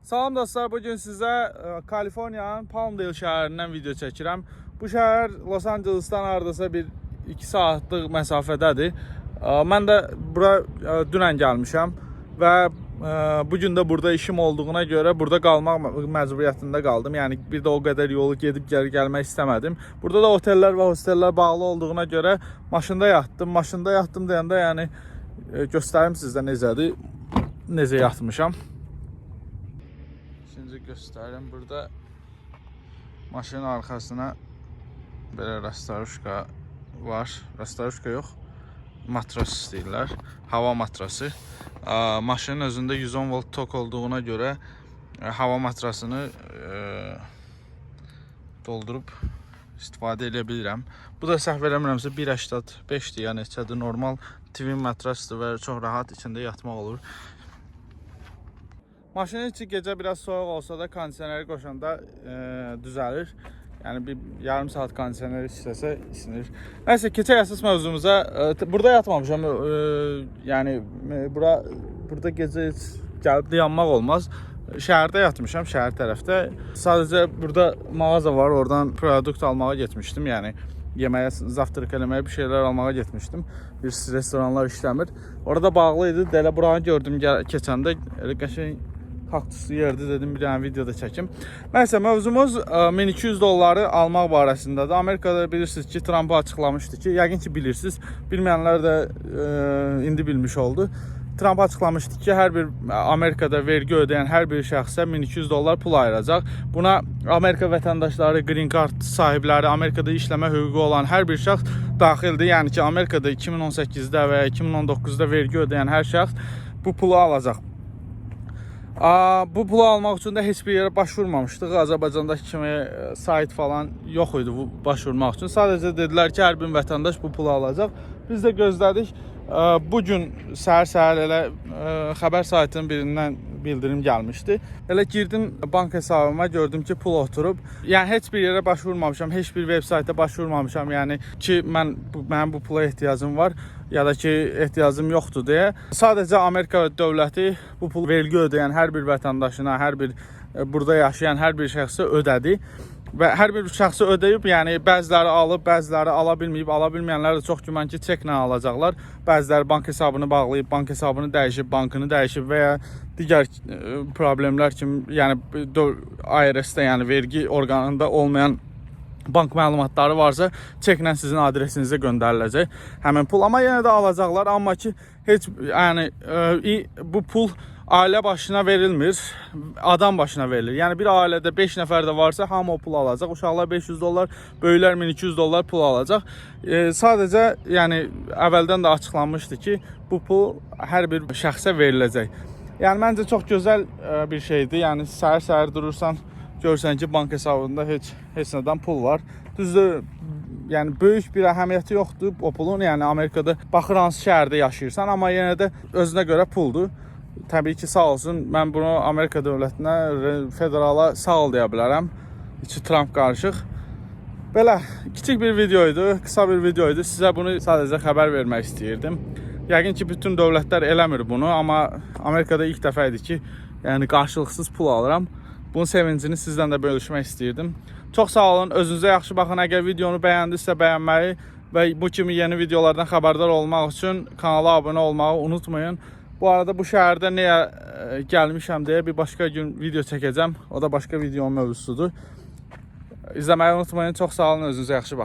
Salam dostlar, bugün sizə Kaliforniyanın Palmdale şəhərindən video çəkirəm. Bu şəhər Los Angeles'tan hardasa bir 2 saatlıq məsafədədir. Mən də bura dünən gəlmişəm və bugün də burada işim olduğuna görə burada qalmaq məcburiyyətində qaldım. Yəni bir də o qədər yolu gedib geri gəlmək istəmədim. Burada da otellər və hostellər bağlı olduğuna görə maşında yatdım. Maşında yatdım deyəndə yəni göstərim sizdə necədir, necə yatmışam. Şimdi göstereyim. Burada maşının arkasına böyle rastaroşka var. Rastaroşka yok. Matras istəyirlər. Hava matrası. Maşının özündə 110 volt tok olduğuna görə hava matrasını doldurup istifadə edə bilirəm. Bu da səhv eləmirəmsə 1.85'dir. Yəni içədə normal twin matrasdır və çox rahat içində yatmaq olur. Maşının içi gecə biraz soğuk olsa da kondisioneri qoşanda düzəlir. Yəni bir yarım saat kondisioner işləsə isinir. Nəysə, keçək əsas mövzumuza. Burada yatmamışam. Yəni burada gecə gəlib dayanmaq olmaz. Şəhərdə yatmışam, şəhər tərəfdə. Sadəcə burada mağaza var, oradan produkt almağa getmişdim. Yəni yeməyə, zavtırıq eləməyə bir şeylər almağa getmişdim. Bir restoranlar işləmir. Orada bağlı idi. Elə buranı gördüm keçəndə. Elə qəşəng kaktuslu yerdə dedim bir dənə videoda çəkim. Nəysə, mövzumuz $1200 almaq barəsindədir. Amerikada bilirsiniz ki, Trump açıqlamışdı ki, yəqin ki bilirsiniz, bilməyənlər də indi bilmiş oldu. Trump açıqlamışdı ki, hər bir Amerikada vergi ödəyən hər bir şəxsə $1200 pul ayıracaq. Buna Amerika vətəndaşları, green card sahibləri, Amerikada işləmə hüququ olan hər bir şəxs daxildir. Yəni ki, Amerikada 2018-də və 2019-da vergi ödəyən hər şəxs bu pulu alacaq. Bu pulu almaq üçün də heç bir yerə başvurmamışdıq. Azərbaycandakı kimi sayt falan yox idi bu başvurmaq üçün. Sadəcə dedilər ki, hər bir vətəndaş bu pulu alacaq. Biz də gözlədik. Bugün səhər elə xəbər saytının birindən bildirim gəlmişdi. Elə girdim bank hesabıma, gördüm ki, pul oturub. Yəni heç bir yerə başvurmamışam, heç bir veb sayta başvurmamışam. Yəni ki, mənim bu pula ehtiyacım var ya da ki, ehtiyacım yoxdur deyə. Sadəcə Amerika dövləti bu pul vergi ödəyən hər bir vətəndaşına, hər bir burada yaşayan hər bir şəxsə ödədi. Və hər bir şəxsi ödəyib, yəni bəziləri alıb, bəziləri ala bilməyib, ala bilməyənlər də çox güman ki, çeklə alacaqlar. Bəziləri bank hesabını bağlayıb, bank hesabını dəyişib, bankını dəyişib və ya digər problemlər kimi, yəni IRS-də, yəni vergi orqanında olmayan bank məlumatları varsa, çeklə sizin adresinizə göndəriləcək həmin pul. Amma yenə də alacaqlar, amma ki, heç, yəni bu pul ailə başına verilmir, adam başına verilir. Yəni bir ailədə 5 nəfər də varsa hamı o pul alacaq. Uşaqlar $500, böyüklər $1200 pul alacaq. Sadəcə yəni əvvəldən də açıqlanmışdı ki, bu pul hər bir şəxsə veriləcək. Yəni məncə çox gözəl bir şeydir. Yəni səhər-səhər durursan, görsən ki, bank hesabında heç nədən pul var. Düzdür, yəni böyük bir əhəmiyyəti yoxdur o pulun. Yəni Amerikada baxır hansı şəhərdə yaşayırsan, amma yenə də özünə görə puldur. Təbii ki, sağ olsun, mən bunu Amerika dövlətinə, federala sağ ol deyə bilərəm. İçi Trump qarışıq. Belə, kiçik bir videoydu, qısa bir videoydu. Sizə bunu sadəcə xəbər vermək istəyirdim. Yəqin ki, bütün dövlətlər eləmir bunu, amma Amerikada ilk dəfə idi ki, yəni qarşılıqsız pul alıram. Bunun sevincini sizdən də bölüşmək istəyirdim. Çox sağ olun, özünüzə yaxşı baxın. Əgər videonu bəyəndinizsə bəyənməyi və bu kimi yeni videolardan xəbərdar olmaq üçün kanala abunə olmağı unutmayın. Bu arada bu şəhərdə nəyə gəlmişəm deyə bir başqa gün video çəkəcəm. O da başqa videonun mövzusudur. İzləməyi unutmayın. Çox sağ olun, özünüzə yaxşı baxın.